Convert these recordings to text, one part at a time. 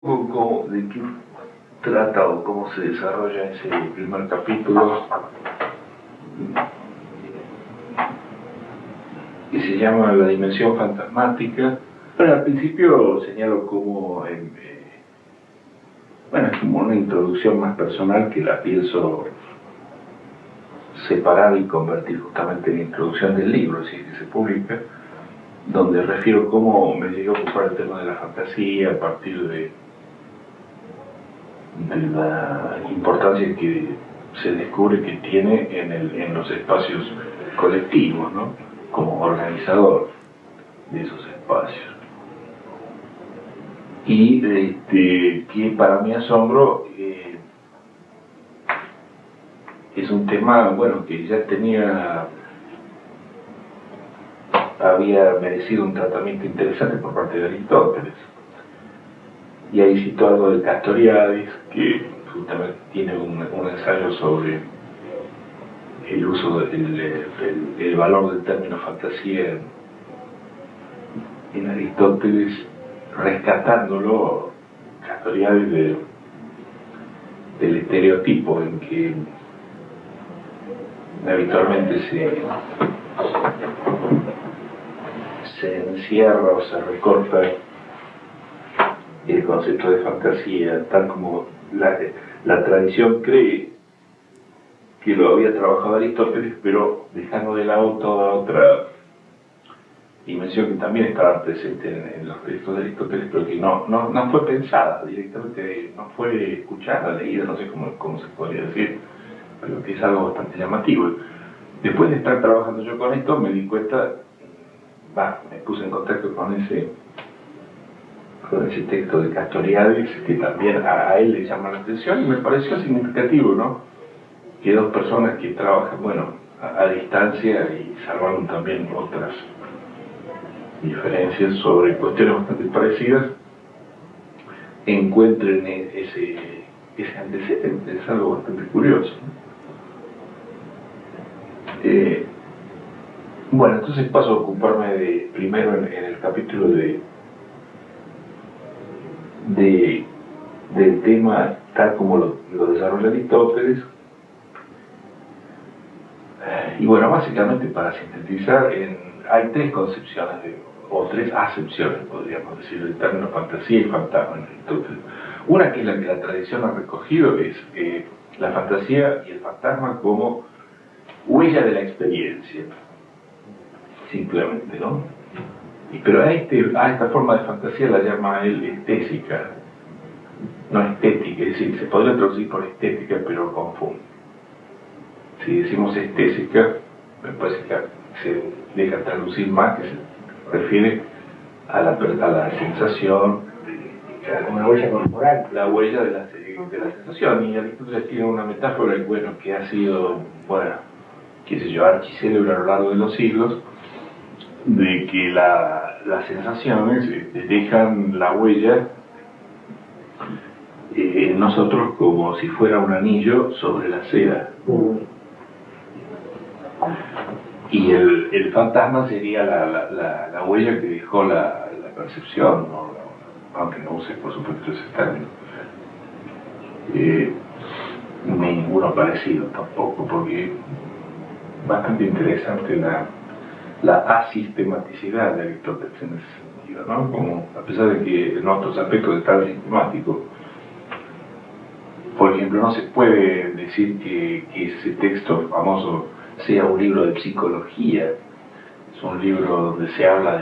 poco de qué trata o cómo se desarrolla ese primer capítulo, que se llama La Dimensión Fantasmática. Bueno, al principio señalo como, bueno, es como una introducción más personal que la pienso separar y convertir justamente en la introducción del libro, así que se publica, donde refiero cómo me llegué a ocupar el tema de la fantasía a partir de la importancia que se descubre que tiene en los espacios colectivos, ¿no? Como organizador de esos espacios. Y que para mi asombro es un tema, bueno, que ya había merecido un tratamiento interesante por parte de Aristóteles. Y ahí cito algo de Castoriadis, que justamente tiene un ensayo sobre el uso el valor del término fantasía en Aristóteles, rescatándolo Castoriadis del estereotipo en que habitualmente se encierra o se recorta el concepto de fantasía, tal como la tradición cree que lo había trabajado Aristóteles, pero dejando de lado toda otra dimensión que también estaba presente en los textos de Aristóteles, pero que no fue pensada directamente, no fue escuchada, leída, no sé cómo se podría decir, pero que es algo bastante llamativo. Después de estar trabajando yo con esto, me di cuenta, me puse en contacto con ese texto de Castoriadis, que también a él le llama la atención, y me pareció significativo, ¿no? Que dos personas que trabajan, bueno, a distancia y salvaron también otras diferencias sobre cuestiones bastante parecidas, encuentren ese antecedente. Es algo bastante curioso, ¿no? Bueno, entonces paso a ocuparme primero en el capítulo del tema tal como lo desarrolla Aristóteles. Y bueno, básicamente para sintetizar, hay tres concepciones o tres acepciones, podríamos decir, del término fantasía y fantasma en Aristóteles. Una, que es la que la tradición ha recogido, es la fantasía y el fantasma como huella de la experiencia, simplemente, ¿no? Pero a esta forma de fantasía la llama él estésica, no estética, es decir, se podría traducir por estética, pero confunde. Si decimos estésica, me parece que se deja traducir más, que se refiere a la sensación, una huella corporal. La huella de la sensación. Y Aristóteles tiene una metáfora, bueno, que ha sido, bueno, qué sé yo, archicélebre a lo largo de los siglos, de que las sensaciones dejan la huella en nosotros como si fuera un anillo sobre la seda. Y el fantasma sería la huella que dejó la percepción, ¿no? Aunque no use por supuesto ese término. Ninguno parecido tampoco, porque es bastante interesante la asistematicidad de Aristóteles en ese sentido, ¿no? Como, a pesar de que en otros aspectos es tan sistemático, por ejemplo, no se puede decir que ese texto famoso sea un libro de psicología. Es un libro donde se habla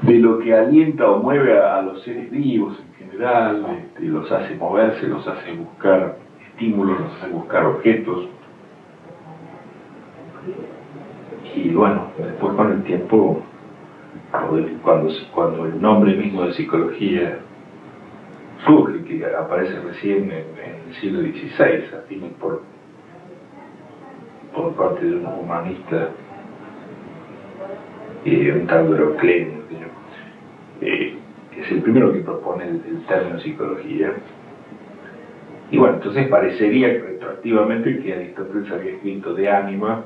de lo que alienta o mueve a los seres vivos en general, los hace moverse, los hace buscar estímulos, los hace buscar objetos. Y bueno, después con el tiempo, cuando el nombre mismo de psicología surge, que aparece recién en el siglo XVI, a fin por parte de un humanista, un tal Euroclenio, que es el primero que propone el término psicología. Y bueno, entonces parecería retroactivamente que Aristóteles había escrito De Anima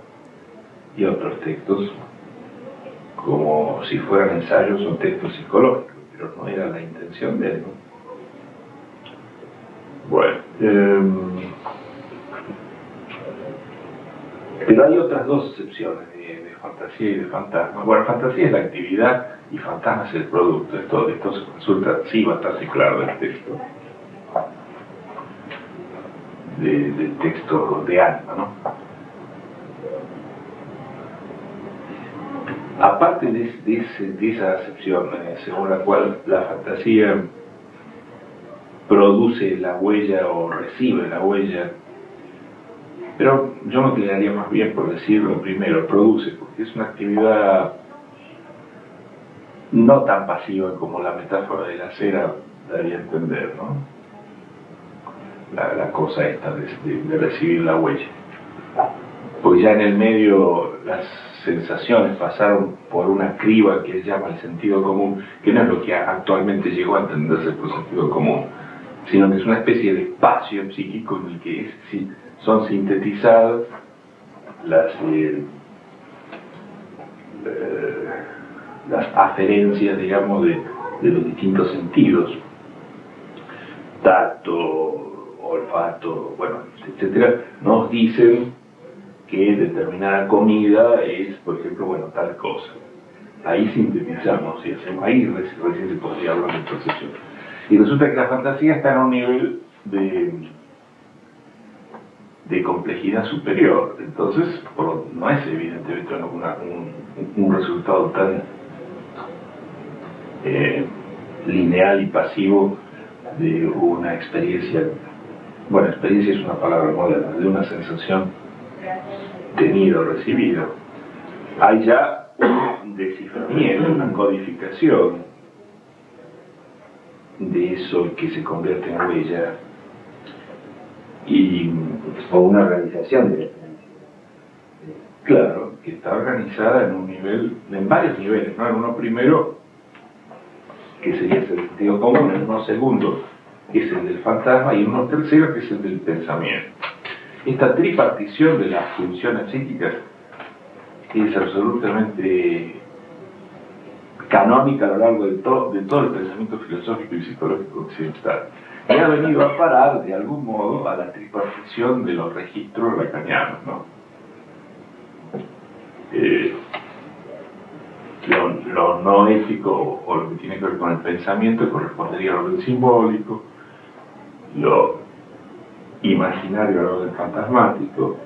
y otros textos como si fueran ensayos o textos psicológicos, pero no era comprensión de él, ¿no? Bueno, pero hay otras dos excepciones de fantasía y de fantasma. Bueno, fantasía es la actividad y fantasma es el producto. Esto se resulta sí bastante claro del texto. Del texto de Anima, ¿no? Aparte de esa acepción según la cual la fantasía produce la huella o recibe la huella, pero yo me inclinaría más bien por decirlo primero, produce, porque es una actividad no tan pasiva como la metáfora de la cera daría a entender, ¿no? La cosa esta de recibir la huella. Porque ya en el medio las sensaciones pasaron por una criba que él llama el sentido común, que no es lo que actualmente llegó a entenderse por sentido común, sino que es una especie de espacio psíquico en el que son sintetizadas las aferencias, digamos, de los distintos sentidos, tacto, olfato, bueno, etcétera, nos dicen que determinada comida es, por ejemplo, bueno, tal cosa. Ahí sintetizamos, y ahí recién se podría hablar de percepción. Y resulta que la fantasía está en un nivel de complejidad superior. Entonces, no es evidentemente un resultado tan lineal y pasivo de una experiencia, bueno, experiencia es una palabra moderna, de una sensación tenida o recibida. Hay ya un desciframiento, una codificación de eso que se convierte en huella o una organización de la experiencia. Claro, que está organizada en varios niveles, ¿no? En uno primero, que sería el sentido común, en uno segundo, que es el del fantasma, y en uno tercero, que es el del pensamiento. Esta tripartición de las funciones psíquicas es absolutamente canónica a lo largo de todo el pensamiento filosófico y psicológico occidental. Y ha venido a parar, de algún modo, a la tripartición de los registros lacanianos, ¿no? Lo no ético o lo que tiene que ver con el pensamiento correspondería a lo del simbólico, lo imaginario a lo del fantasmático,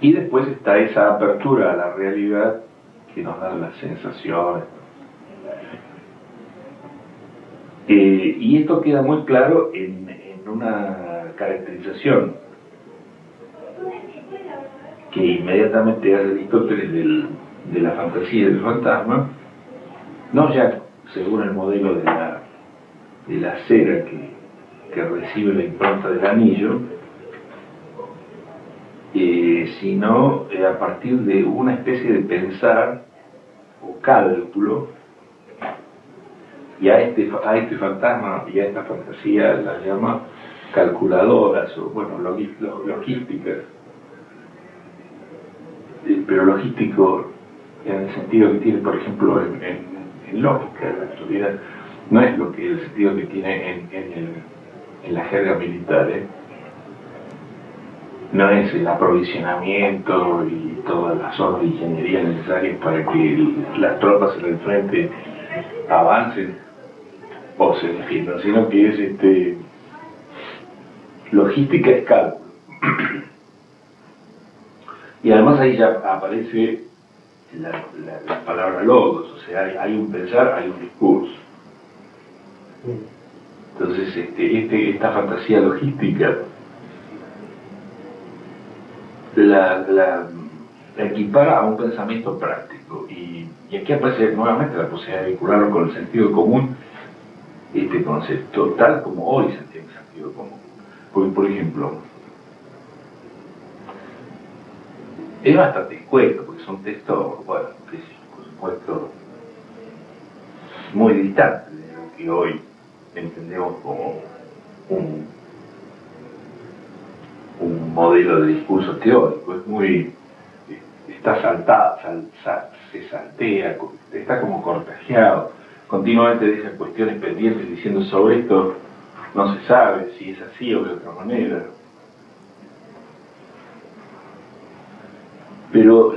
y después está esa apertura a la realidad que nos dan las sensaciones. Y esto queda muy claro en una caracterización que inmediatamente hace Aristóteles de la fantasía y del fantasma, no ya según el modelo de la cera que recibe la impronta del anillo, sino a partir de una especie de pensar o cálculo, y a este fantasma y a esta fantasía las llama calculadoras o, bueno, logísticas, pero logístico en el sentido que tiene, por ejemplo, en lógica, en la actualidad, no es el sentido que tiene en la jerga militar, no es el aprovisionamiento y todas las zonas de ingeniería necesarias para que las tropas en el frente avancen o se defiendan, sino que es logística es cálculo. Y además ahí ya aparece la palabra logos, o sea, hay un pensar, hay un discurso. Entonces esta fantasía logística la equipara a un pensamiento práctico, y aquí aparece nuevamente la posibilidad de vincularlo con el sentido común, este concepto, tal como hoy se entiende el sentido común. Porque, por ejemplo, es bastante escueto, porque son textos, bueno, que por supuesto, muy distantes de lo que hoy entendemos como un modelo de discurso teórico. Es muy, está saltado, se saltea, está como cortajeado, continuamente deja cuestiones pendientes diciendo sobre esto no se sabe si es así o de otra manera. Pero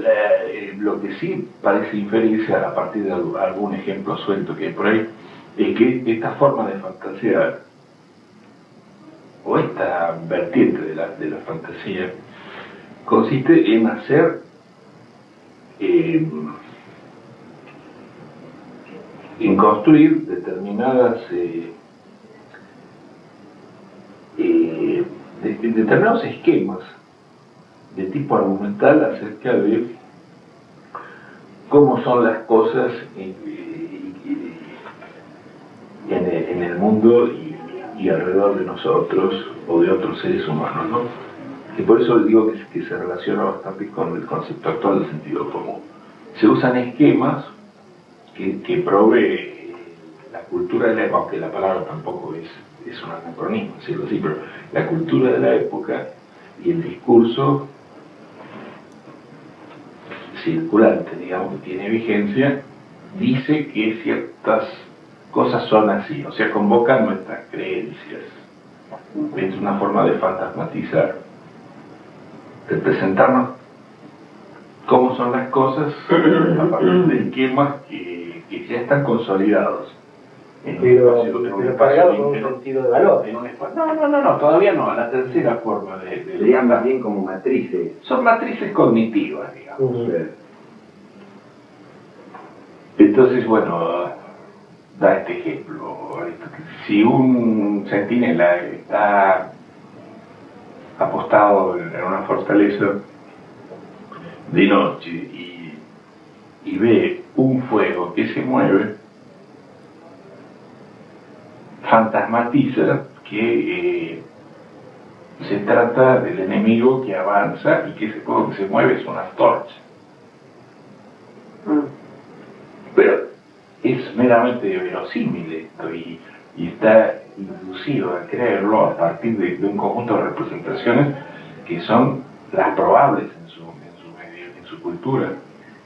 lo que sí parece inferirse a partir de algún ejemplo suelto que hay por ahí, es que esta forma de fantasear, o esta vertiente de la fantasía, consiste en hacer en construir determinadas determinados esquemas de tipo argumental acerca de cómo son las cosas en el mundo y alrededor de nosotros o de otros seres humanos, ¿no? Y por eso digo que se relaciona bastante con el concepto actual del sentido común. Se usan esquemas que provee la cultura de la época, aunque la palabra tampoco es un anacronismo, decirlo así, pero la cultura de la época y el discurso circulante, digamos, que tiene vigencia, dice que ciertas cosas son así, o sea, convocan nuestras creencias. Es una forma de fantasmatizar, de presentarnos cómo son las cosas a partir de esquemas que ya están consolidados. Pero cargado con un sentido de valor. No, todavía no, la tercera forma serían más bien como matrices. Son matrices cognitivas, digamos. Entonces, bueno, da este ejemplo. Si un centinela está apostado en una fortaleza de noche y ve un fuego que se mueve, fantasmatiza que se trata del enemigo que avanza y que ese fuego que se mueve es una antorcha. Pero es meramente verosímil esto y está inducido a creerlo a partir de un conjunto de representaciones que son las probables en su medio, en su cultura,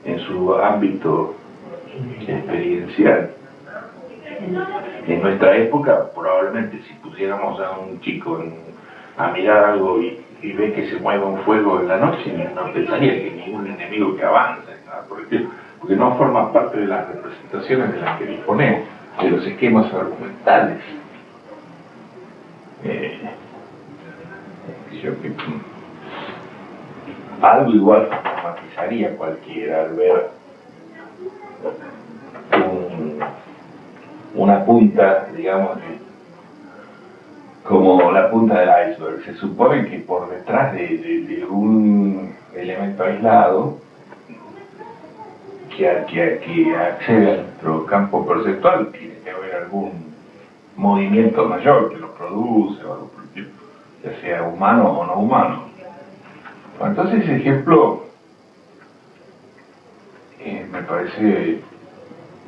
en su ámbito experiencial. En nuestra época, probablemente si pusiéramos a un chico a mirar algo y ve que se mueve un fuego en la noche, no pensaría que ningún enemigo que avanza, nada por el estilo, porque no forma parte de las representaciones de las que disponemos, de los esquemas argumentales. Algo igual fantasmatizaría cualquiera al ver una punta, digamos, como la punta del iceberg. Se supone que por detrás de un elemento aislado que accede a nuestro campo perceptual tiene que haber algún movimiento mayor que lo produce o algo por el estilo, ya sea humano o no humano. Entonces ese ejemplo me parece,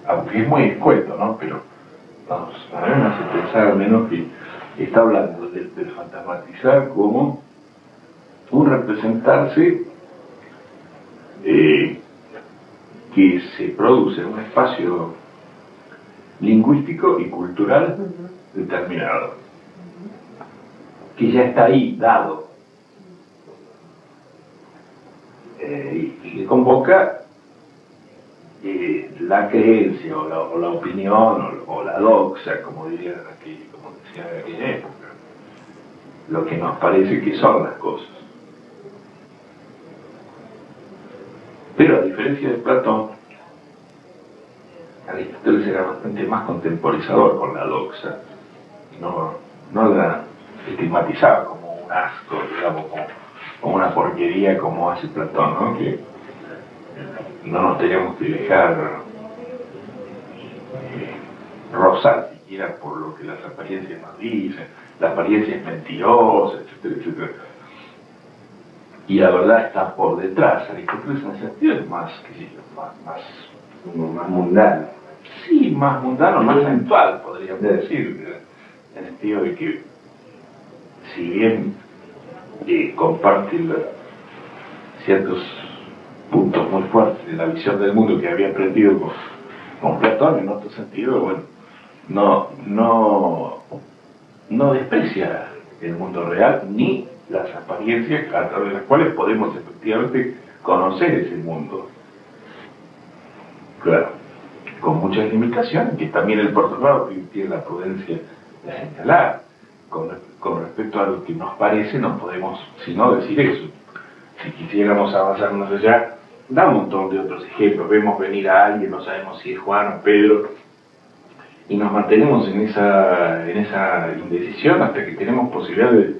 aunque es muy escueto, ¿no? Pero a mí me hace pensar al menos que está hablando del fantasmatizar como un representarse que se produce en un espacio lingüístico y cultural determinado, que ya está ahí dado, y que convoca la creencia o la opinión o la doxa, como decía en aquella época, lo que nos parece que son las cosas. Pero a diferencia de Platón, Aristóteles era bastante más contemporizador con la doxa, no la estigmatizaba como un asco, digamos, como una porquería como hace Platón, ¿no? Que no nos teníamos que dejar rozar siquiera por lo que las apariencias nos dicen, la apariencia es mentirosa, etcétera, etcétera. Y la verdad está por detrás. Aristóteles en ese sentido es más, qué sé yo, más mundano. Sí, más mundano, más sensual, podríamos decir, en el sentido de que, si bien comparte ciertos puntos muy fuertes de la visión del mundo que había aprendido con Platón en otro sentido, bueno, no desprecia el mundo real ni las apariencias a través de las cuales podemos efectivamente conocer ese mundo. Claro, con muchas limitaciones, que también el por otro lado tiene la prudencia de señalar. Con respecto a lo que nos parece, no podemos sino decir eso. Si quisiéramos avanzar más allá, da un montón de otros ejemplos. Vemos venir a alguien, no sabemos si es Juan o Pedro, y nos mantenemos en esa indecisión hasta que tenemos posibilidad de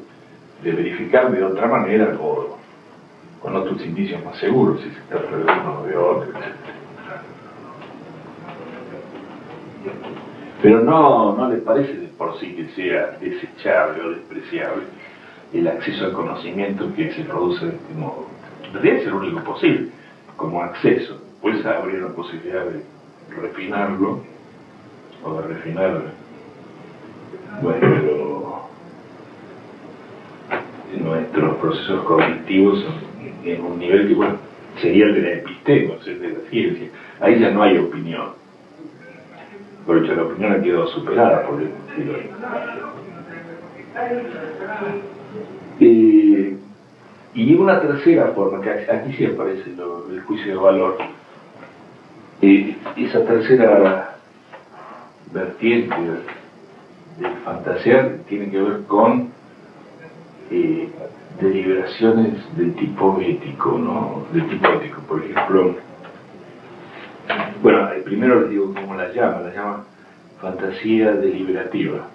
verificar de otra manera o con otros indicios más seguros, si se trata de uno o de otro, etc. Pero no le parece de por sí que sea desechable o despreciable el acceso al conocimiento que se produce de este modo. Debería ser lo único posible, como acceso. Pues habría la posibilidad de refinarlo, o de refinar, bueno, pero nuestros procesos cognitivos en un nivel que, bueno, sería el de la epistemos, el de la ciencia. Ahí ya no hay opinión. Por hecho, la opinión ha quedado superada por el filósofo. Y una tercera forma, que aquí sí aparece el juicio de valor, esa tercera vertiente del fantasear tiene que ver con deliberaciones del tipo ético, ¿no? Del tipo ético, por ejemplo. Bueno, primero les digo cómo la llama fantasía deliberativa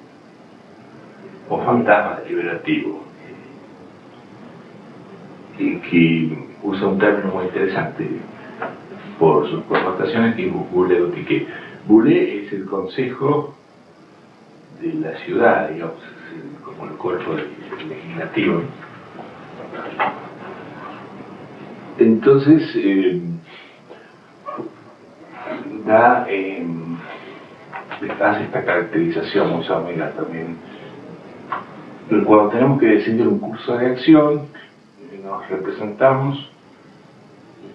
o fantasma deliberativo, que usa un término muy interesante por sus connotaciones, que es Boulé-Boutiquet. Boulé es el consejo de la ciudad, digamos, como el cuerpo legislativo. Entonces, hace esta caracterización muy somera también. Cuando tenemos que decidir un curso de acción, nos representamos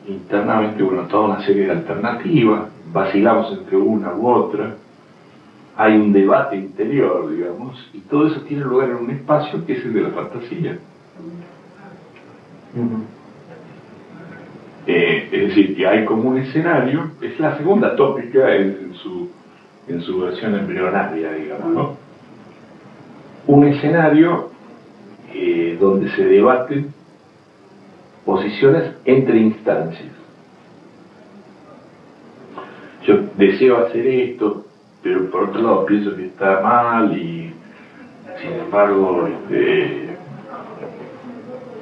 internamente, bueno, toda una serie de alternativas, vacilamos entre una u otra, hay un debate interior, digamos, y todo eso tiene lugar en un espacio que es el de la fantasía. Es decir, que hay como un escenario, es la segunda tópica en su versión embrionaria, digamos, ¿no? Un escenario donde se debaten posiciones entre instancias. Yo deseo hacer esto, pero por otro lado pienso que está mal y sin embargo en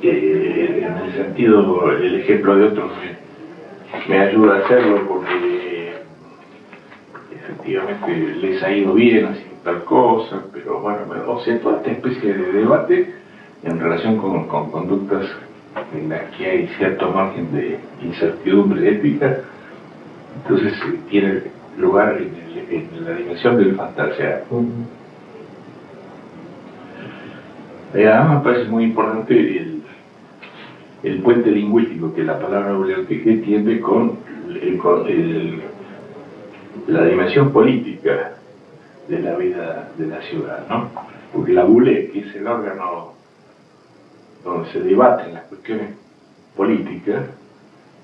el sentido, el ejemplo de otros me ayuda a hacerlo porque efectivamente les ha ido bien haciendo tal cosa, pero bueno, o sea, toda esta especie de debate en relación con conductas en las que hay cierto margen de incertidumbre ética, entonces tiene lugar en la dimensión del fantasear. Además me parece muy importante el puente lingüístico que la palabra Boulé-Boutiquet tiene con la dimensión política de la vida de la ciudad, ¿no? Porque la Boulé, que es el órgano donde se debaten las cuestiones políticas,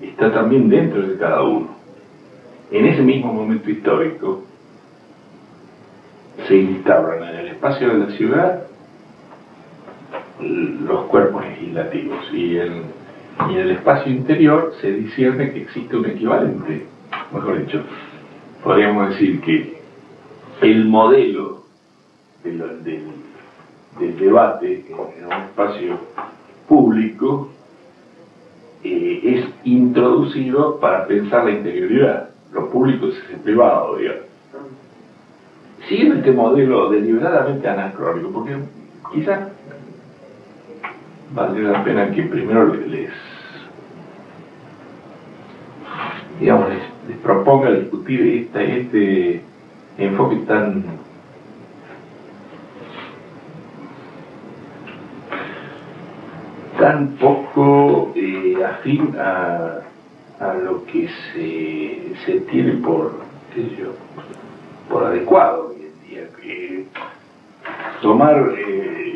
está también dentro de cada uno. En ese mismo momento histórico se instauran en el espacio de la ciudad los cuerpos legislativos y en el espacio interior se discierne que existe un equivalente. Mejor dicho, podríamos decir que el modelo del debate en un espacio público es introducido para pensar la interioridad. Lo público es el privado, digamos. Siguiendo este modelo deliberadamente anacrónico, porque quizás valdría la pena que primero les proponga discutir este enfoque tan poco afín a lo que se tiene por qué sé yo, por adecuado hoy en día. Tomar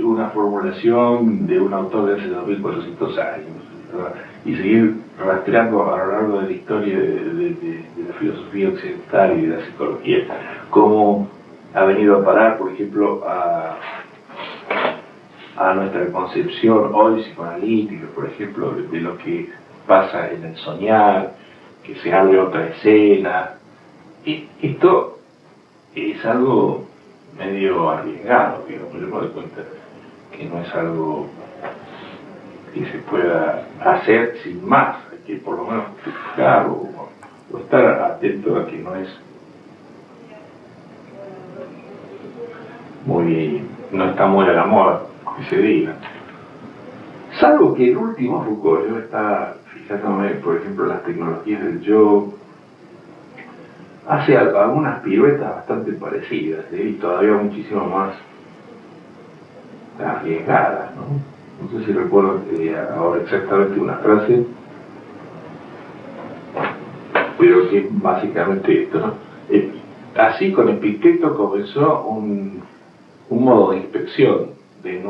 una formulación de un autor de hace 2400 años, ¿verdad? Y seguir rastreando a lo largo de la historia de la filosofía occidental y de la psicología, cómo ha venido a parar, por ejemplo, a nuestra concepción hoy psicoanalítica, por ejemplo, de lo que pasa en el soñar, que se abre otra escena. Y esto es algo medio arriesgado, digamos. Yo me doy cuenta que no es algo que se pueda hacer sin más. Hay que por lo menos justificar o estar atento a que no es no está muy a la moda que se diga. Salvo que el último Foucault, yo estaba fijándome, por ejemplo, en las tecnologías del yo, hace algunas piruetas bastante parecidas, y todavía muchísimo más arriesgadas, ¿no? No sé si recuerdo ahora exactamente una frase, pero que es básicamente esto, ¿no? Así con Epicteto comenzó un modo de inspección de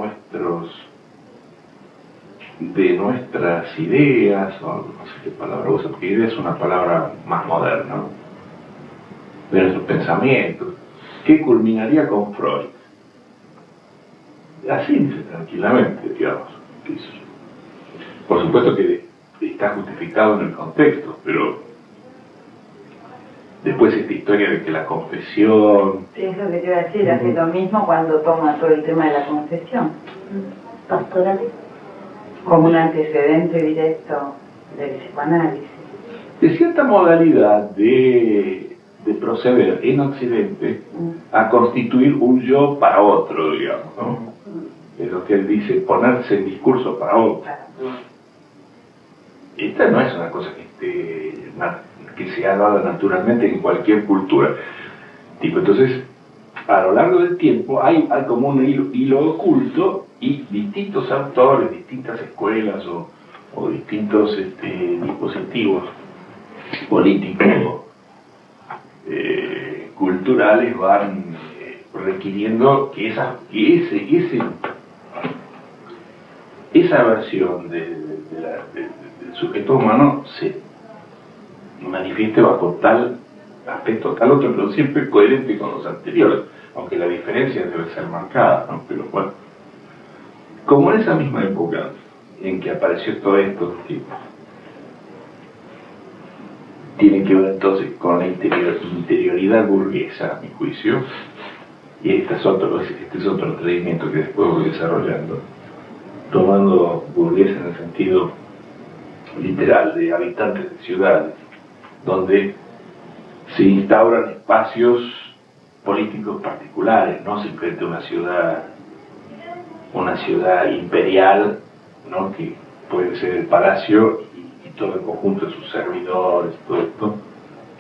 nuestras ideas, o no sé qué palabra usa, porque idea es una palabra más moderna, ¿no? De nuestros pensamientos, que culminaría con Freud. Así dice tranquilamente, digamos. Por supuesto que está justificado en el contexto, pero después esta historia de que la confesión... Sí, es lo que te iba a decir, hace lo mismo cuando toma todo el tema de la confesión pastoral como un antecedente directo del psicoanálisis. De cierta modalidad de proceder en Occidente a constituir un yo para otro, digamos, ¿no? Es lo que él dice, ponerse en discurso para otro. Esta no es una cosa que se ha dado naturalmente en cualquier cultura. Entonces, a lo largo del tiempo hay como un hilo oculto y distintos autores, distintas escuelas o distintos dispositivos políticos, culturales van requiriendo que esa versión del sujeto humano se manifieste bajo tal aspecto, tal otro, pero siempre coherente con los anteriores, aunque la diferencia debe ser marcada, ¿no? Pero bueno, como en esa misma época en que apareció todo esto, que tiene que ver entonces con la interioridad burguesa, a mi juicio, y este es otro entendimiento que después voy desarrollando, tomando burguesa en el sentido literal de habitantes de ciudades, donde se instauran espacios políticos particulares, no simplemente una ciudad imperial, ¿no? Que puede ser el palacio y todo el conjunto de sus servidores, todo esto,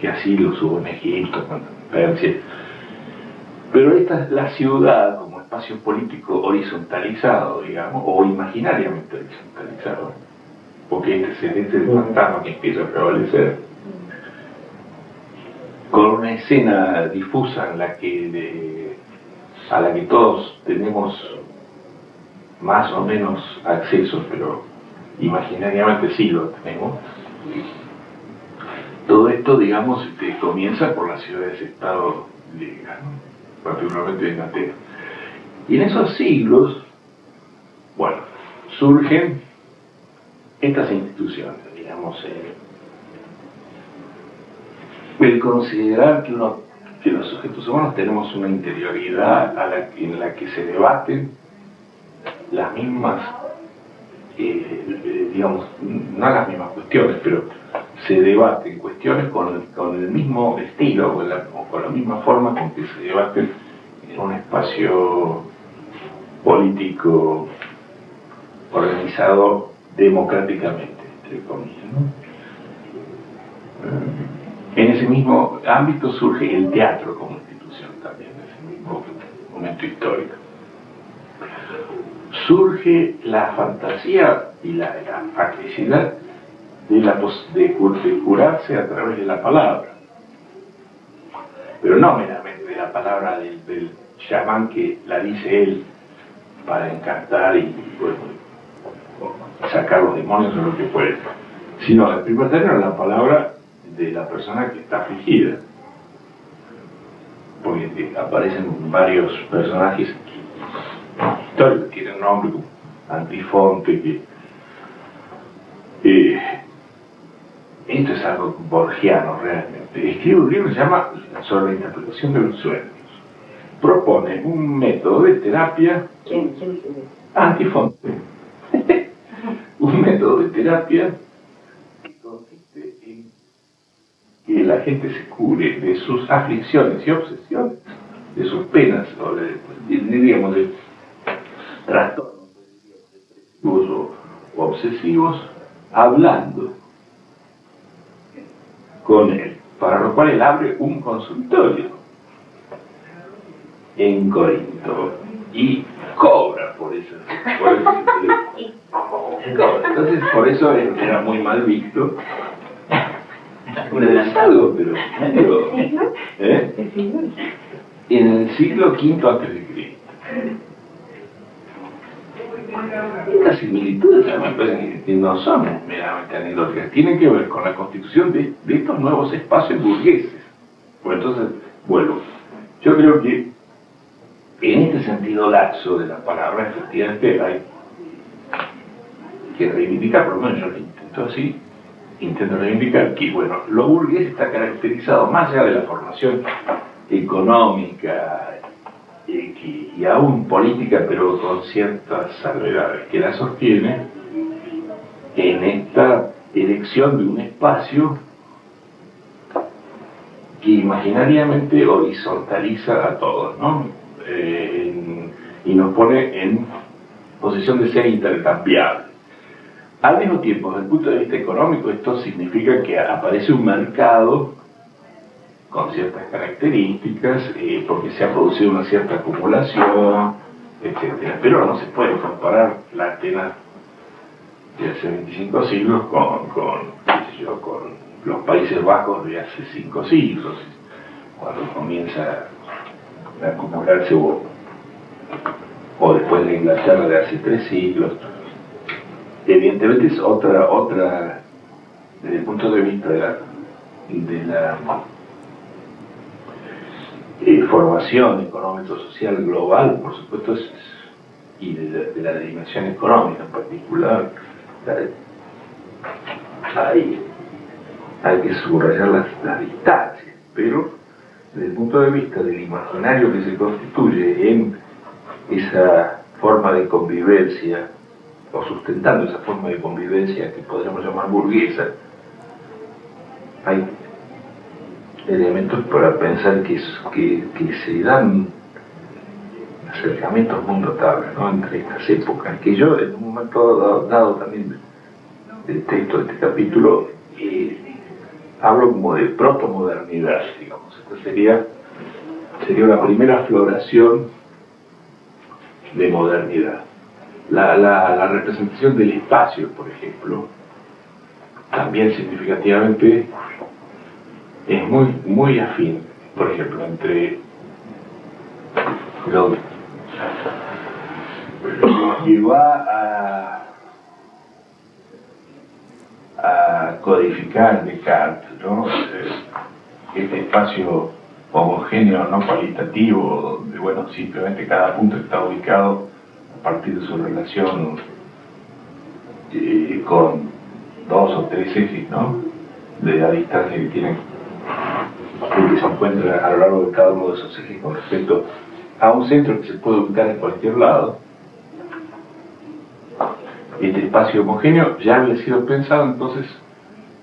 que así lo hubo en Egipto, en Persia. Pero esta es la ciudad como espacio político horizontalizado, digamos, o imaginariamente horizontalizado, porque este es el fantasma que empieza a prevalecer, con una escena difusa en a la que todos tenemos más o menos acceso, pero imaginariamente sí lo tenemos. Todo esto, digamos, comienza por las ciudades-estado griegas, ¿no? Particularmente en Atenas. Y en esos siglos, bueno, surgen estas instituciones, digamos, el considerar que los sujetos humanos tenemos una interioridad en la que se debaten las mismas, digamos, no las mismas cuestiones, pero se debaten cuestiones con el mismo estilo o con la misma forma con que se debaten en un espacio político organizado democráticamente, entre comillas, ¿no? En ese mismo ámbito surge el teatro como institución también, en ese mismo momento histórico. Surge la fantasía y la facticidad de curarse a través de la palabra. pero no meramente de la palabra del chamán que la dice él para encantar y bueno, sacar los demonios o lo que fuere, sino en primer término la palabra de la persona que está afligida, porque aparecen varios personajes históricos que tienen nombre como Antifonte, que esto es algo borgiano realmente. Escribe un libro que se llama Sobre la interpretación de los sueños. Propone un método de terapia. ¿Quién escribe? Antifonte. Un método de terapia que consiste en que la gente se cure de sus aflicciones y obsesiones, de sus penas, o diríamos de trastornos depresivos o obsesivos, hablando con él, para lo cual él abre un consultorio en Corinto y cobra por eso. Entonces, por eso era muy mal visto. Es algo, pero en el siglo V a.C. Estas similitudes me parecen que no son meramente anecdóticas, tienen que ver con la constitución de estos nuevos espacios burgueses. Pues entonces, vuelvo. Yo creo que en este sentido laxo de la palabra, efectivamente hay que reivindicar, por lo menos yo lo intento así, intento reivindicar que, bueno, lo burgués está caracterizado más allá de la formación económica y aún política, pero con ciertas salvedades que la sostiene en esta elección de un espacio que imaginariamente horizontaliza a todos, ¿no? Y nos pone en posición de ser intercambiable. Al mismo tiempo, desde el punto de vista económico, esto significa que aparece un mercado con ciertas características, porque se ha producido una cierta acumulación, etc. Pero no se puede comparar la Atenas de hace 25 siglos con los Países Bajos de hace 5 siglos, cuando comienza a acumularse, o después de Inglaterra de hace 3 siglos. Evidentemente es otra desde el punto de vista de la formación económico-social global, por supuesto, y de la dimensión económica en particular. Hay que subrayar las distancias, pero desde el punto de vista del imaginario que se constituye en esa forma de convivencia, o sustentando esa forma de convivencia que podríamos llamar burguesa, hay elementos para pensar que se dan acercamientos muy notables, ¿no?, entre estas épocas, que yo en un momento dado también del texto de este capítulo hablo como de protomodernidad, digamos. Esta sería la primera floración de modernidad. La representación del espacio, por ejemplo, también significativamente es muy afín, por ejemplo, entre lo que va a codificar Descartes, ¿no? Este espacio homogéneo, no cualitativo, donde, bueno, simplemente cada punto está ubicado a partir de su relación con 2 o 3 ejes, ¿no?, de la distancia que tienen, que se encuentra a lo largo de cada uno de esos ejes con respecto a un centro que se puede ubicar en cualquier lado. Este espacio homogéneo ya había sido pensado entonces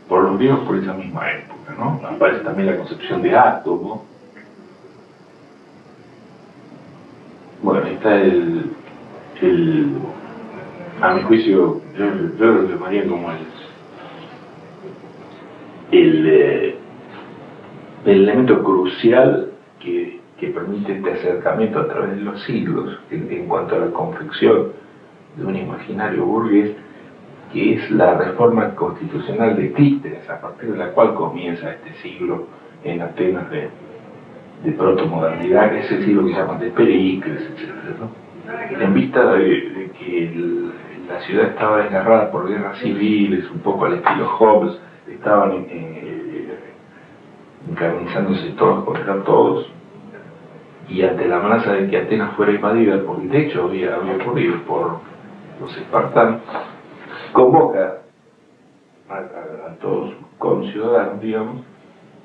por los griegos por esa misma época, ¿no? Aparece también la concepción de átomo. Bueno, está a mi juicio, yo lo llamaría como el elemento crucial que permite este acercamiento a través de los siglos en cuanto a la confección de un imaginario burgués, que es la reforma constitucional de Clístenes, a partir de la cual comienza este siglo en Atenas de protomodernidad, es decir, lo que llaman de Pericles, etc., ¿no? En vista de que la ciudad estaba desgarrada por guerras civiles, un poco al estilo Hobbes, estaban encarnizándose todos contra todos, y ante la amenaza de que Atenas fuera invadida, porque de hecho había ocurrido por los espartanos, convoca a todos sus conciudadanos, digamos,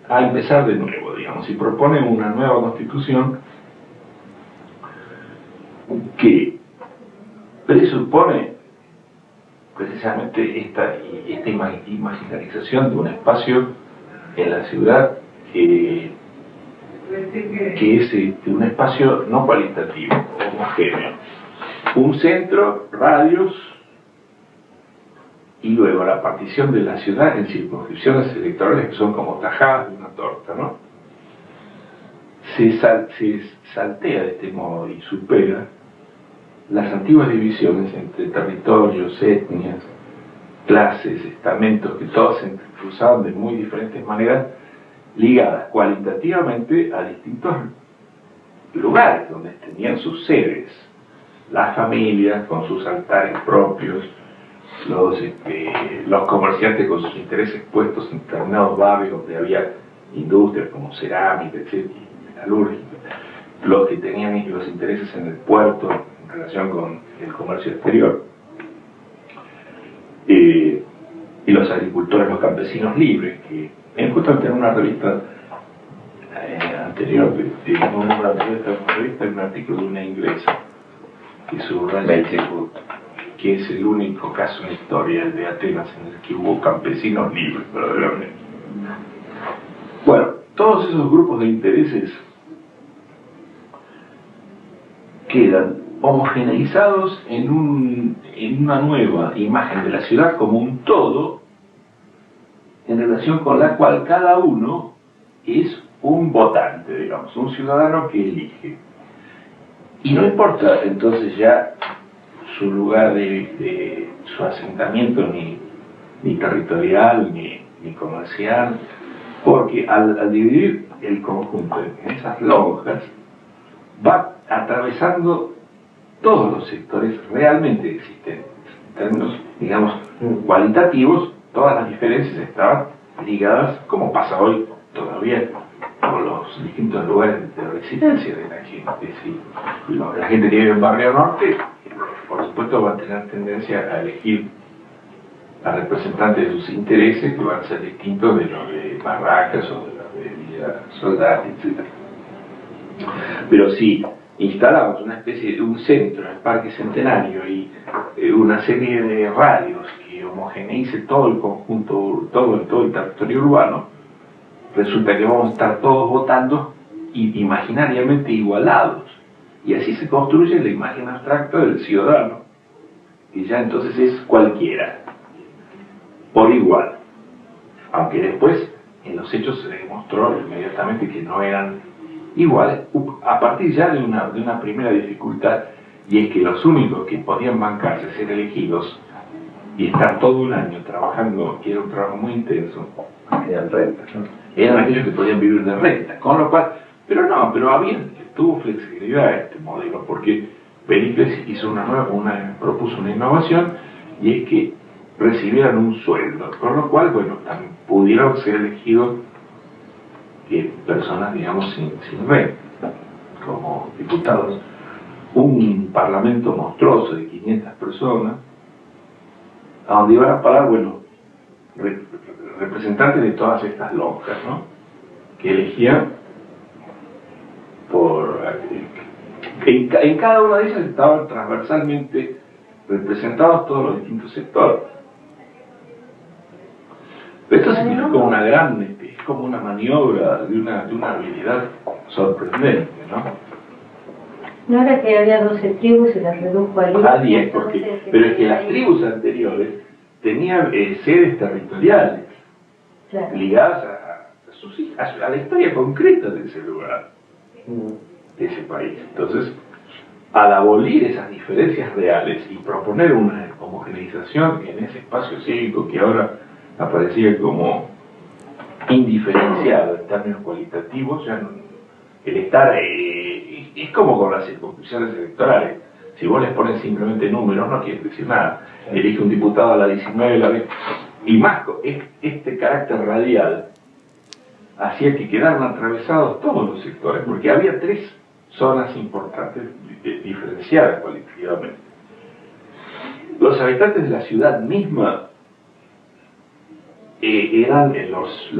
a empezar de nuevo, digamos, y propone una nueva constitución que presupone precisamente esta imaginarización de un espacio en la ciudad que es un espacio no cualitativo, homogéneo, un centro, radios, y luego la partición de la ciudad en circunscripciones electorales que son como tajadas de una torta, ¿no? Se saltea de este modo y supera las antiguas divisiones entre territorios, etnias, clases, estamentos, que todos se cruzaban de muy diferentes maneras, ligadas cualitativamente a distintos lugares donde tenían sus sedes, las familias con sus altares propios, los comerciantes con sus intereses puestos en determinados barrios donde había industrias como cerámica, etc., metalúrgica, los que tenían los intereses en el puerto en relación con el comercio exterior, y los agricultores, los campesinos libres, que justamente en una revista anterior, en un artículo de una inglesa que subraya que es el único caso en la historia de Atenas en el que hubo campesinos libres, verdaderamente. Bueno, todos esos grupos de intereses quedan homogeneizados en una nueva imagen de la ciudad como un todo, en relación con la cual cada uno es un votante, digamos, un ciudadano que elige. Y no importa entonces ya su lugar de su asentamiento ni territorial ni comercial, porque al dividir el conjunto en esas lonjas va atravesando todos los sectores realmente existentes. En términos, digamos, cualitativos, todas las diferencias estaban ligadas, como pasa hoy todavía, con los distintos lugares de residencia de la gente. ¿Sí? La gente que vive en Barrio Norte, por supuesto, va a tener tendencia a elegir a representantes de sus intereses que van a ser distintos de los de Barracas o de los de Villa Soldati, etc. Pero si instalamos una especie de un centro en el Parque Centenario y una serie de radios que homogeneice todo el conjunto, todo el territorio urbano, resulta que vamos a estar todos votando imaginariamente igualados. Y así se construye la imagen abstracta del ciudadano, que ya entonces es cualquiera, por igual. Aunque después, en los hechos se demostró inmediatamente que no eran iguales, a partir ya de una primera dificultad, y es que los únicos que podían bancarse ser elegidos y estar todo un año trabajando, que era un trabajo muy intenso, eran rentas, ¿no? Eran aquellos que podían vivir de renta, con lo cual, tuvo flexibilidad este modelo, porque Pericles propuso una innovación, y es que recibieran un sueldo, con lo cual, bueno, también pudieron ser elegidos personas, digamos, sin renta, como diputados. Un parlamento monstruoso de 500 personas, a donde iban a parar, bueno, representantes de todas estas lonjas, ¿no? Que elegían en cada una de ellas estaban transversalmente representados todos los distintos sectores. Esto significa es como una maniobra de una habilidad sorprendente, ¿no? No era que había 12 tribus y las redujo a 10, pero es que las tribus anteriores tenían sedes territoriales, claro, ligadas a la historia concreta de ese lugar, de ese país. Entonces, al abolir esas diferencias reales y proponer una homogeneización en ese espacio cívico que ahora aparecía como indiferenciado en términos cualitativos, ya el estar, es como con las circunscripciones electorales. Si vos les pones simplemente números, no quiere decir nada. Elige un diputado a la 19, la 20. Y más, este carácter radial hacía que quedaran atravesados todos los sectores, porque había tres zonas importantes diferenciadas cualitativamente. Los habitantes de la ciudad misma eran los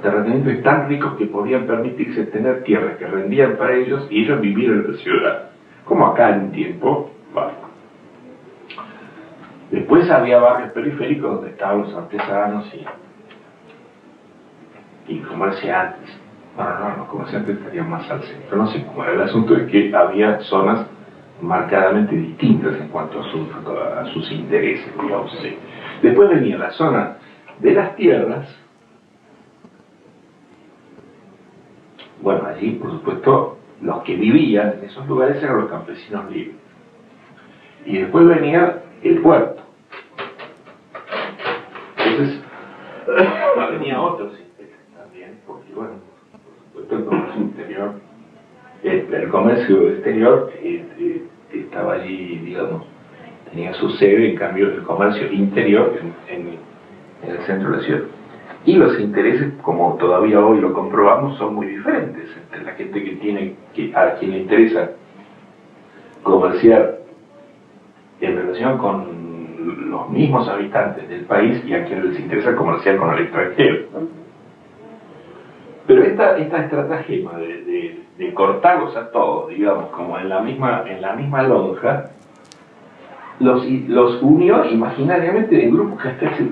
terratenientes tan ricos que podían permitirse tener tierras que rendían para ellos y ellos vivir en la ciudad, como acá en un tiempo. Vale. Después había barrios periféricos donde estaban los artesanos y comerciantes. Bueno, no, los comerciantes estarían más al centro, no sé cómo era. El asunto es que había zonas marcadamente distintas en cuanto a sus intereses, digamos. Sí. Después venía la zona de las tierras. Bueno, allí, por supuesto, los que vivían en esos lugares eran los campesinos libres. Y después venía el puerto. Entonces, venía otros intereses también, porque, bueno, por supuesto, el comercio interior, el comercio exterior estaba allí, digamos, tenía su sede, en cambio, el comercio interior en el centro de la ciudad. Y los intereses, como todavía hoy lo comprobamos, son muy diferentes entre la gente a quien le interesa comerciar en relación con los mismos habitantes del país y a quienes les interesa comerciar con el extranjero. Pero esta estratagema de cortarlos a todos, digamos, como en la misma lonja, los unió imaginariamente en grupos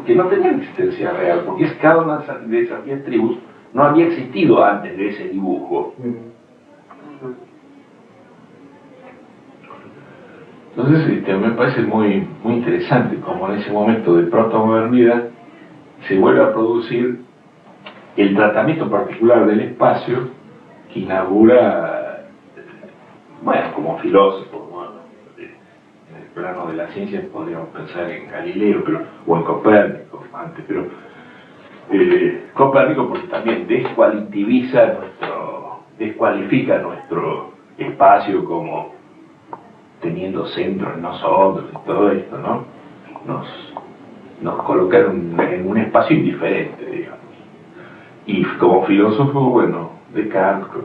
que no tenían existencia real, porque cada una de esas 10 tribus no había existido antes de ese dibujo. Entonces me parece muy interesante como en ese momento de protomodernidad se vuelve a producir el tratamiento particular del espacio que inaugura, bueno, como filósofo, bueno, en el plano de la ciencia podríamos pensar en Galileo o en Copérnico antes, pero Copérnico porque también descualifica nuestro espacio como teniendo centro en nosotros y todo esto, ¿no? Nos colocaron en un espacio indiferente, digamos. Y como filósofo, bueno, Descartes, con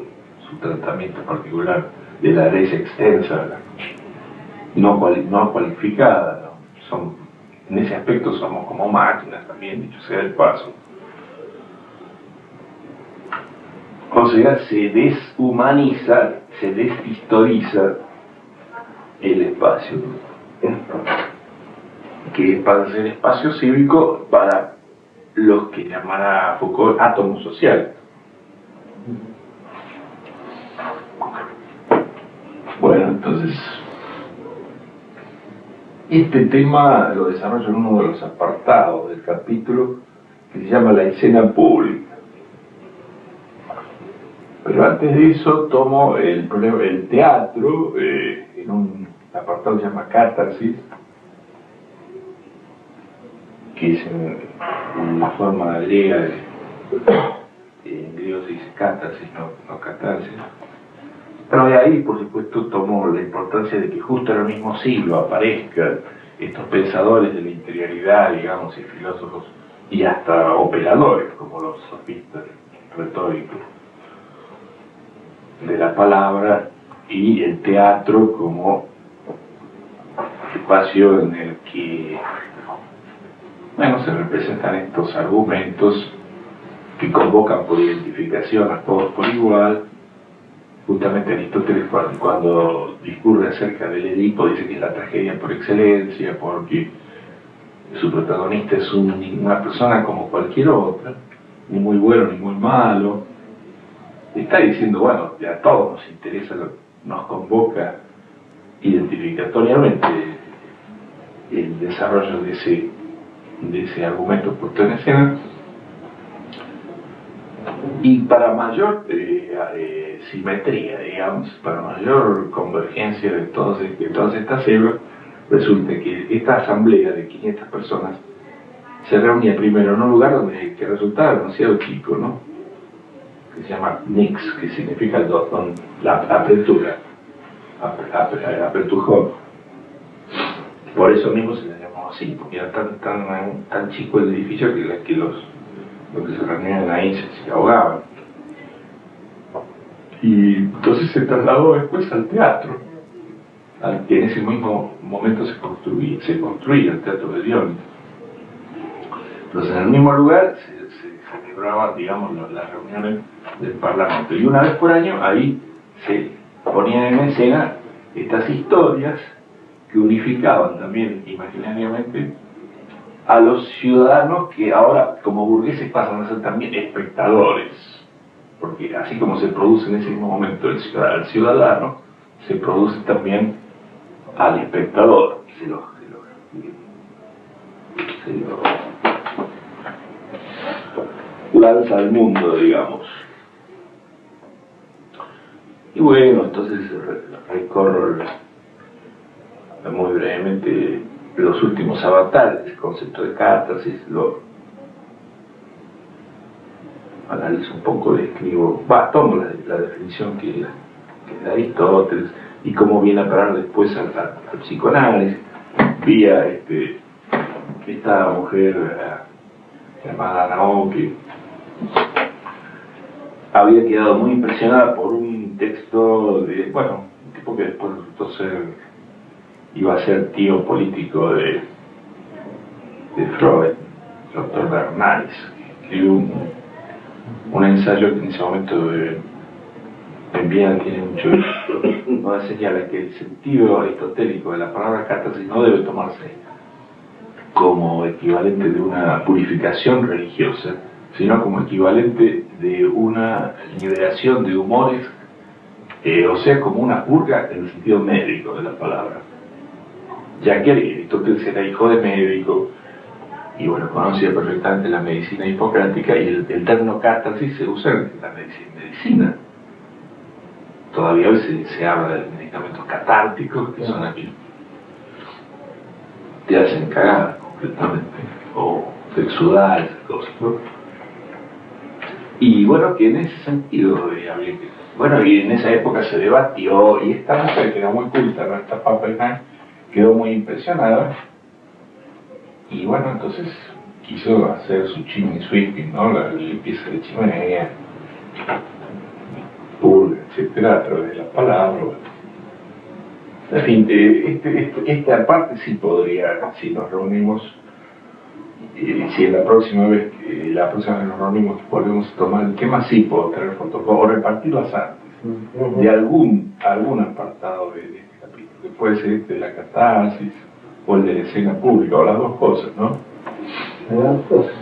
su tratamiento particular de la res extensa, no cualificada, ¿no? En ese aspecto somos como máquinas también, dicho sea el paso. O sea, se deshumaniza, se deshistoriza el espacio, que pasa a ser espacio cívico para los que llamara Foucault átomos sociales. Bueno, entonces este tema lo desarrollo en uno de los apartados del capítulo que se llama la escena pública. Pero antes de eso tomo el teatro en un apartado que se llama Catarsis, que es en la forma griega, en griego se dice catarsis, no catarsis. Pero de ahí, por supuesto, tomo la importancia de que justo en el mismo siglo aparezcan estos pensadores de la interioridad, digamos, y filósofos, y hasta operadores, como los sofistas retóricos de la palabra, y el teatro como espacio en el que, bueno, se representan estos argumentos que convocan por identificación a todos por igual. Justamente Aristóteles, cuando discurre acerca del Edipo, dice que es la tragedia por excelencia, porque su protagonista es una persona como cualquier otra, ni muy bueno ni muy malo. Está diciendo, bueno, a todos nos interesa, nos convoca identificatoriamente el desarrollo de ese argumento puesto en escena. Y para mayor simetría, digamos, para mayor convergencia de todas estas células, resulta que esta asamblea de 500 personas se reunía primero en un lugar que resultaba demasiado chico, ¿no? que se llama Nix, que significa la apertura, apertujón. Por eso mismo se le llamó así, porque era tan chico el edificio que los que se reunían ahí se ahogaban. Y entonces se trasladó después al teatro, que en ese mismo momento se construía el Teatro de Diógenes. Entonces en el mismo lugar se celebraban, digamos, las reuniones del Parlamento. Y una vez por año ahí se ponían en escena estas historias que unificaban también imaginariamente a los ciudadanos que ahora como burgueses pasan a ser también espectadores, porque así como se produce en ese mismo momento el ciudadano, se produce también al espectador, se lo lanza al mundo, digamos. Y bueno, entonces recorro muy brevemente los últimos avatares, el concepto de catarsis, lo analizo un poco, describo, tomo la definición que de Aristóteles y cómo viene a parar después al psicoanálisis, vía esta mujer llamada Naoki. Había quedado muy impresionada por un texto de, bueno, un tipo que después resultó ser, iba a ser tío político de Freud, el doctor Bernays, que escribió un ensayo que en ese momento en Viena tiene mucho, donde señala que el sentido aristotélico de la palabra catarsis no debe tomarse como equivalente de una purificación religiosa, sino como equivalente de una liberación de humores, o sea, como una purga en el sentido médico de la palabra. Ya que Aristóteles era hijo de médico y bueno, conocía perfectamente la medicina hipocrática, y el término catarsis se usa en la medicina. Todavía hoy se habla de medicamentos catárticos, que son aquellos que te hacen cagar completamente, o te exudar, esas cosas, ¿no? Y bueno, que en ese sentido habría que... Bueno, y en esa época se debatió, y esta mujer que era muy culta, ¿no? Esta Pappenheim, quedó muy impresionada, y bueno, entonces quiso hacer su chimney sweeping, ¿no? La limpieza de chimenea, purga, etcétera, a través de las palabras. En fin, esta parte sí podría, si nos reunimos, si la próxima vez nos reunimos volvemos a tomar el tema, sí puedo traer fotos o repartirlas antes de algún apartado de este capítulo, que puede ser de la catarsis o el de la escena pública, o las dos cosas, ¿no? Las dos cosas.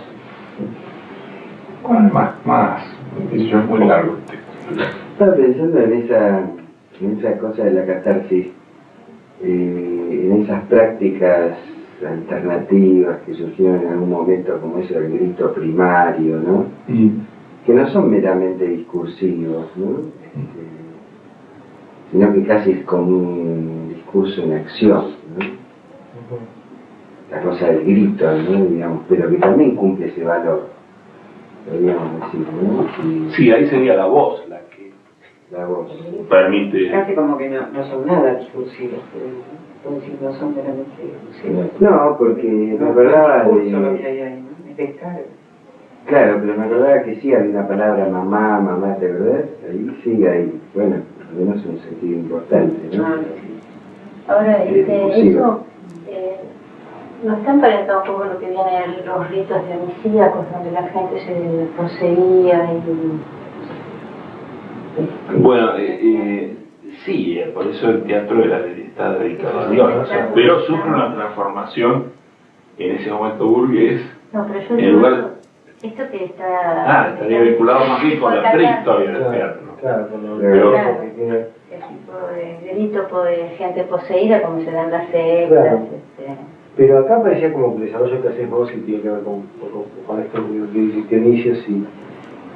Bueno, más, eso es muy largo el texto. Estaba pensando en esa cosa de la catarsis, en esas prácticas alternativas que surgieron en algún momento, como eso del grito primario, ¿no? Que no son meramente discursivos, ¿no? Sino que casi es como un discurso en acción, ¿no? La cosa del grito, ¿no? Digamos, pero que también cumple ese valor, podríamos decir, ¿no? Sí, ahí sería la voz la que permite... Casi como que no son nada discursivos, no son meramente discursivos. No, porque me acordaba lo que hay ahí, ¿no? Es descarga. Claro, pero me acordaba que sí había una palabra mamá, ¿te acordás? Ahí sí hay, bueno, al menos un sentido importante, ¿no? Ahora, Discursivo. eso no está emparentado un poco lo que viene de los ritos dionisíacos, donde la gente se poseía y... Bueno, sí, por eso el teatro está dedicado a Dios, pero sufre una transformación en ese momento burgués. No, pero yo en digo lugar... esto que está... estaría vinculado más bien con la prehistoria del teatro. Claro, con lo Pero- el tipo de grito de gente poseída, como se dan las sectas. Claro. Pero acá parecía como que el desarrollo que haces vos y tiene que ver con esto que dice Dionisio, sí,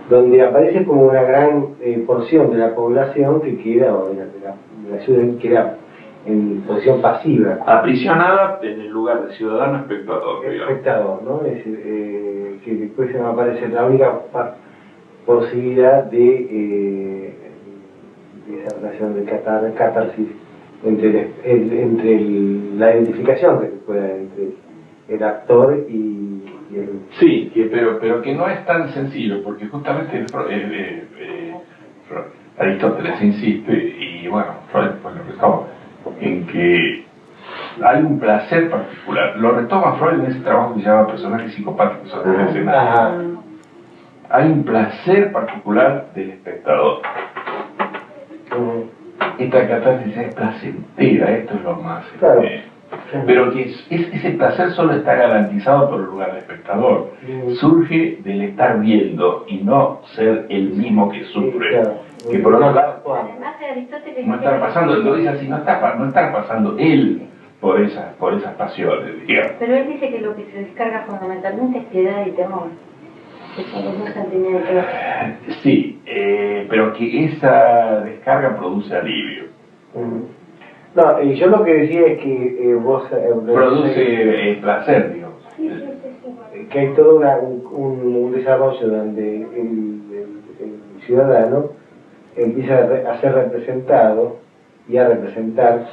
donde aparece como una gran porción de la población que queda, o de la ciudad que queda en posición pasiva. Aprisionada en el lugar de ciudadano espectador, digamos. Espectador, ¿no? Es decir, que después se me aparece la única posibilidad de esa relación de catarsis entre, la identificación que se pueda entre el actor y el... Sí, pero que no es tan sencillo, porque justamente Aristóteles insiste, y bueno, Freud pues lo retoma, en que hay un placer particular. Lo retoma Freud en ese trabajo que se llama Personajes psicopáticos sobre el escenario. Hay un placer particular del espectador. Esta catarsis es placentera, esto es lo más... Claro. Pero que ese placer solo está garantizado por el lugar del espectador. Surge del estar viendo y no ser el mismo que sufre. Claro. Que por otro lado Además de Aristóteles... no estar pasando, lo dice así, no estar pasando él por esas pasiones, digamos. Pero él dice que lo que se descarga fundamentalmente es piedad y temor. Que son los dos sentimientos. Sí, pero que esa descarga produce alivio. No, y yo lo que decía es que vos... Produce placer, digamos. Que hay todo un desarrollo donde el ciudadano empieza a ser representado y a representar,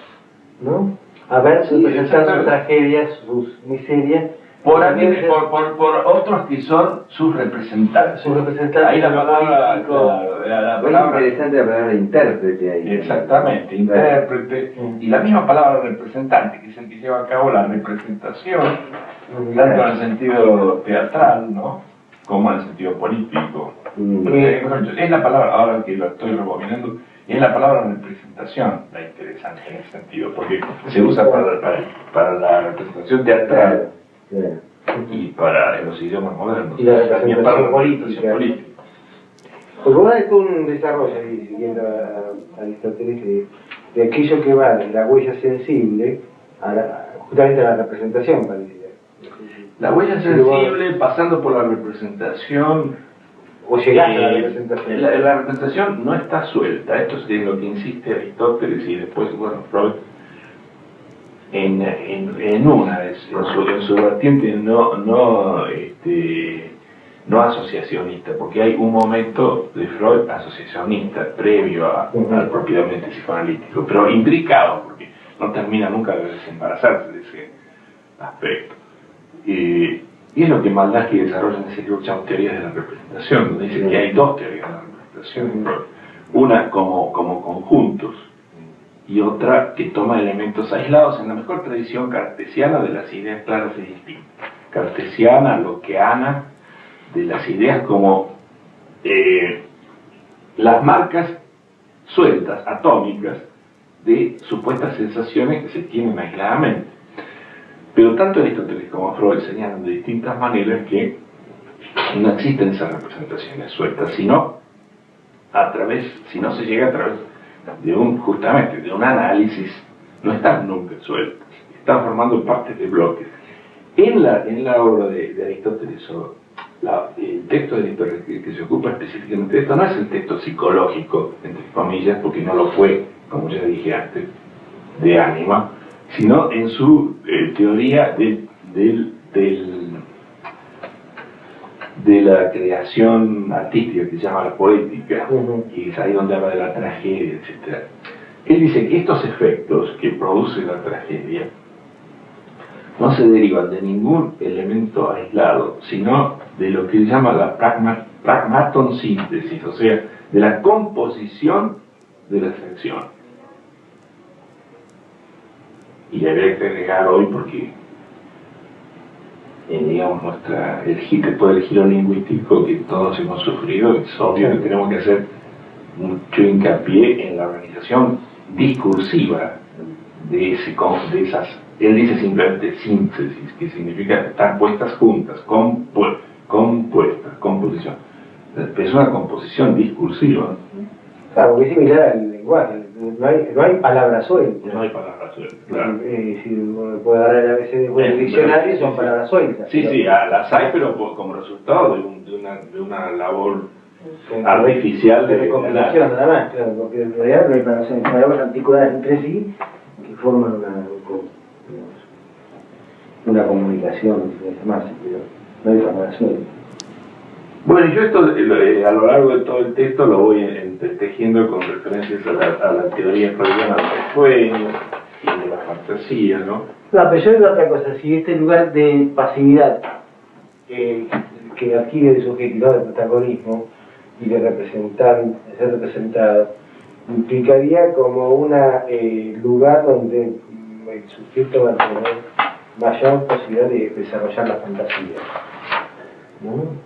¿no? A ver, representar sus tragedias, sus miserias. Por otros que son sus representantes. Ahí la palabra, la palabra es interesante la palabra intérprete ahí. Exactamente, intérprete. Y la misma palabra representante, que es el que lleva a cabo la representación, tanto en el sentido teatral, ¿no?, como en el sentido político. Es la palabra, ahora que lo estoy rebobinando, es la palabra representación la interesante en ese sentido, porque se usa para la representación teatral. Y para los idiomas modernos. Y la representación para la política. Porque vos hay todo un desarrollo, ahí, siguiendo a Aristóteles, de aquello que va de la huella sensible justamente a la representación, parece. La huella sensible, pasando por la representación. O llegar a la representación. La representación no está suelta. Esto es lo que insiste Aristóteles y después, bueno, Freud. En su vertiente no asociacionista, porque hay un momento de Freud asociacionista previo al propiamente psicoanalítico, pero imbricado, porque no termina nunca de desembarazarse de ese aspecto. Y es lo que Maldansky desarrolla en ese libro que se llama Teorías de la Representación, donde dice que hay dos teorías de la representación, una como conjuntos, y otra que toma elementos aislados en la mejor tradición cartesiana de las ideas claras y distintas. Cartesiana, lockeana, de las ideas como las marcas sueltas, atómicas, de supuestas sensaciones que se tienen aisladamente. Pero tanto Aristóteles como Freud señalan de distintas maneras que no existen esas representaciones sueltas, sino si no se llega a través de un análisis, no están nunca sueltas, están formando partes de bloques. En la obra de Aristóteles, el texto de Aristóteles que se ocupa específicamente de esto, no es el texto psicológico, entre comillas, porque no lo fue, como ya dije antes, de ánima, sino en su teoría de la creación artística que se llama la poética, y es ahí donde habla de la tragedia, etc. Él dice que estos efectos que produce la tragedia no se derivan de ningún elemento aislado, sino de lo que él llama la pragmaton síntesis, o sea, de la composición de las acciones. Y habría que agregar hoy porque digamos, todo el giro lingüístico que todos hemos sufrido, es obvio que tenemos que hacer mucho hincapié en la organización discursiva de esas, él dice simplemente síntesis, que significa estar puestas juntas, compuestas, composición. Es una composición discursiva. Claro, porque es similar al lenguaje, no hay palabras sueltas. No hay palabras sueltas, claro. Si uno puede dar a veces el diccionario, son palabras sueltas. Sí, las hay, pero como resultado de una labor artificial de recopilación, nada más, claro, porque en realidad no hay palabras articuladas entre sí que forman una comunicación, pero no hay palabras sueltas. Bueno, yo esto a lo largo de todo el texto lo voy entretejiendo con referencias a la teoría freudiana de los sueños y de la fantasía, ¿no? No, pero yo digo otra cosa, si este lugar de pasividad que adquiere el sujeto, ¿no?, de protagonismo y de de ser representado, implicaría como un lugar donde el sujeto va a tener mayor posibilidad de desarrollar la fantasía, ¿no?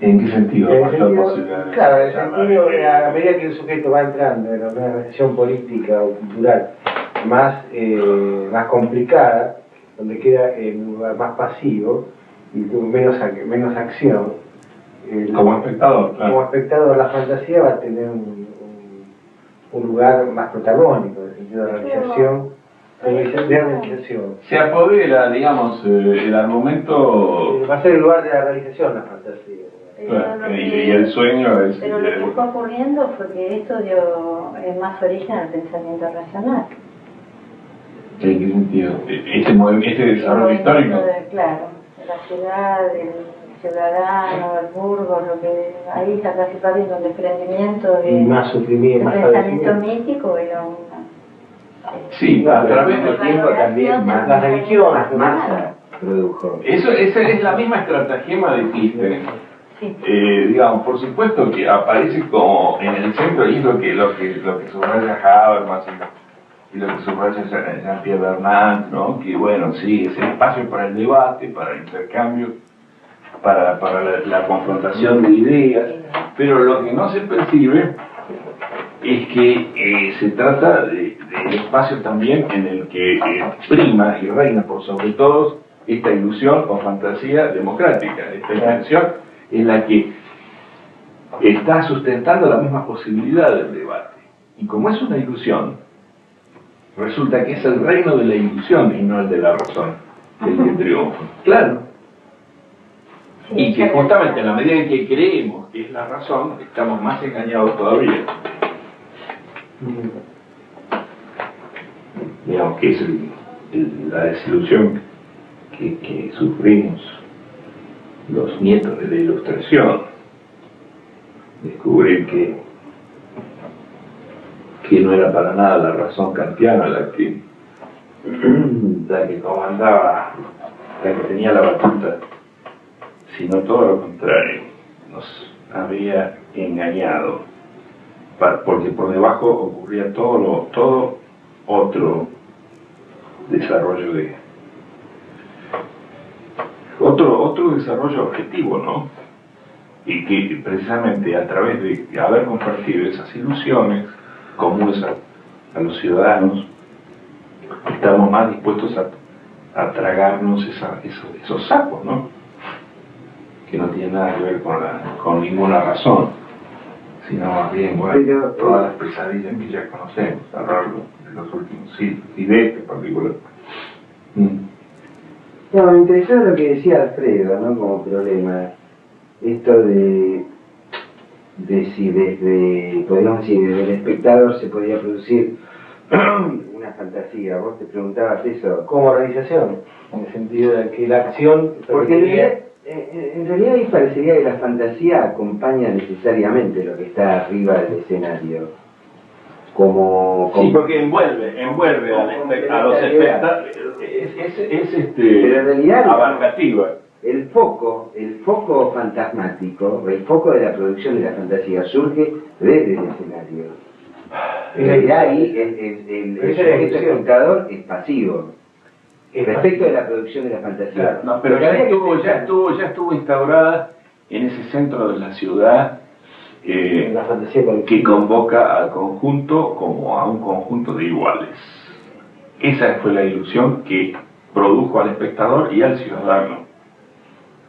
¿En qué sentido? En el Mayor sentido, posibilidad de claro, en el desarrollar sentido, la a medida que el sujeto va entrando en una organización política o cultural más complicada, donde queda en un lugar más pasivo y con menos acción, como espectador, claro. como espectador, la fantasía va a tener un lugar más protagónico, en el sentido de realización, de realización. Se apodera, digamos, el argumento. Va a ser el lugar de la realización la fantasía. Claro, y el sueño es. Pero lo que fue ocurriendo fue que esto dio más origen al pensamiento racional. ¿En qué sentido? Este desarrollo histórico. Claro, de la ciudad, el ciudadano, el burgo, lo que ahí se participa en un desprendimiento de más sufrimiento, más pensamiento mítico era una. Sí, a través del tiempo también más las religiones, masa produjo. Esa es la misma estratagema de Clístenes. Sí. Digamos, por supuesto que aparece como en el centro, y es lo que subraya Habermas y lo que subraya Jean-Pierre Bernard, ¿no? Que bueno, sí, es el espacio para el debate, para el intercambio, para la confrontación de ideas, pero lo que no se percibe es que se trata de espacio también en el que prima y reina por sobre todo esta ilusión o fantasía democrática, esta intención en la que está sustentando la misma posibilidad del debate. Y como es una ilusión, resulta que es el reino de la ilusión y no el de la razón el que triunfa. Claro. Y que justamente en la medida en que creemos que es la razón, estamos más engañados todavía. Digamos que es la desilusión que sufrimos los nietos de la Ilustración. Descubrir que no era para nada la razón kantiana la que comandaba, la que tenía la batuta, sino todo lo contrario, nos había engañado, porque por debajo ocurría todo otro desarrollo otro desarrollo objetivo, ¿no? Y que precisamente a través de haber compartido esas ilusiones comunes a los ciudadanos, estamos más dispuestos a tragarnos esos sapos, ¿no? Que no tienen nada que ver con ninguna razón, sino más bien, bueno, todas las pesadillas que ya conocemos a lo largo de los últimos siglos, y de este en particular. No, me interesó lo que decía Alfredo, ¿no? Como problema, esto de si podríamos decir, desde el espectador se podía producir una fantasía. Vos te preguntabas eso. Como realización, en el sentido de que la acción... Porque en realidad ahí parecería que la fantasía acompaña necesariamente lo que está arriba del escenario. Sí, porque envuelve a los espectadores, es pero en realidad abarcativa. El foco fantasmático, el foco de la producción de la fantasía surge desde el escenario. En realidad ahí el sujeto espectador es pasivo respecto de la producción de la fantasía. Claro, no, pero ya estuvo instaurada en ese centro de la ciudad la fantasía que convoca al conjunto como a un conjunto de iguales. Esa fue la ilusión que produjo al espectador y al ciudadano.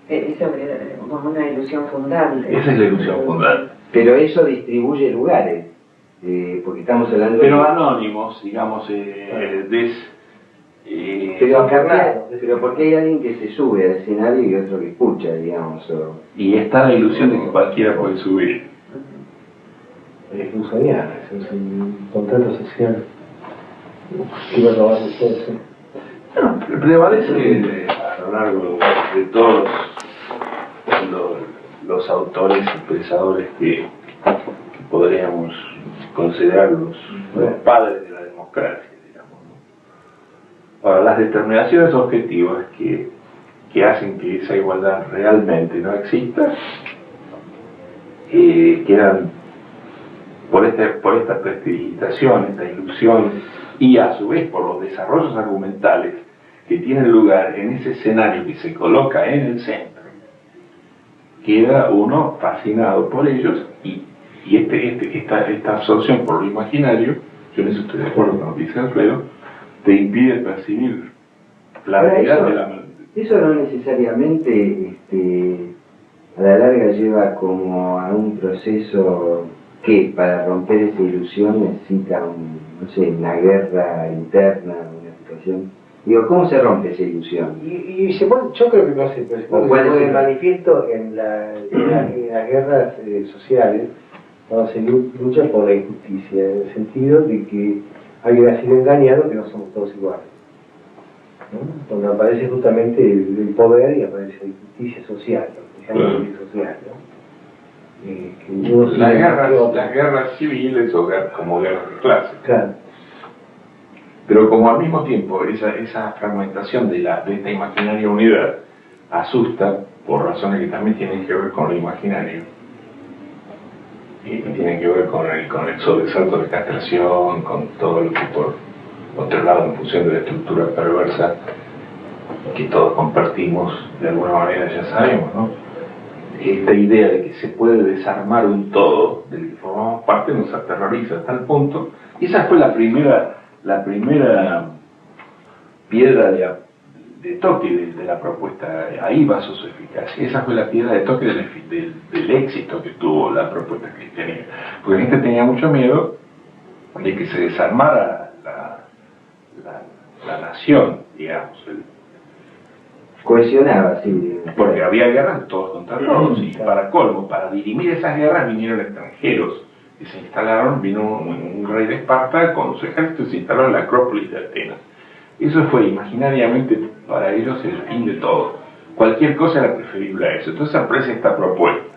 Eso es como una ilusión fundante. Esa es la ilusión fundante. Pero eso distribuye lugares, porque estamos hablando pero anónimos, digamos, pero porque hay alguien que se sube al escenario y otro que escucha, digamos. Y está la ilusión de que cualquiera puede subir. Es un soñar, es un contrato social. Quiero robar eso. No, prevalece a lo largo de todos los autores y pensadores que podríamos considerar los padres de la democracia, digamos, ¿no? Ahora, las determinaciones objetivas que hacen que esa igualdad realmente no exista quedan por esta prestidigitación, esta ilusión, y a su vez por los desarrollos argumentales que tienen lugar en ese escenario que se coloca en el centro, queda uno fascinado por ellos, y esta absorción por lo imaginario, yo en eso estoy de acuerdo con lo que dice Alfredo, te impide percibir la realidad de la mente. Eso no necesariamente a la larga lleva como a un proceso que para romper esa ilusión necesita no sé, una guerra interna, una situación. Digo, ¿cómo se rompe esa ilusión? Y se pone, yo creo que no sé, pero se pone de manifiesto en las guerras sociales, cuando se lucha por la injusticia, en el sentido de que alguien ha sido engañado, que no somos todos iguales, ¿no? Cuando aparece justamente el poder y aparece la injusticia social, lo que se llama injusticia social, ¿no? Las guerras civiles o como guerras de clase. Claro. Pero como al mismo tiempo esa fragmentación de esta imaginaria unidad asusta por razones que también tienen que ver con lo imaginario y tienen que ver con el sobresalto de castración, con todo lo que por otro lado, en función de la estructura perversa que todos compartimos de alguna manera, ya sabemos, ¿no? Esta idea de que se puede desarmar un todo del que formamos parte nos aterroriza a tal punto, y esa fue la primera piedra de toque de la propuesta. Ahí basó su eficacia. Esa fue la piedra de toque del éxito que tuvo la propuesta cristianista, porque la gente tenía mucho miedo de que se desarmara la nación, digamos, Cohesionaba, sí. porque había guerras todos contra todos, y para colmo, para dirimir esas guerras vinieron extranjeros y se instalaron. Vino un rey de Esparta con su ejército y se instaló en la Acrópolis de Atenas. Eso fue imaginariamente para ellos el fin de todo. Cualquier cosa era preferible a eso. Entonces aparece esta propuesta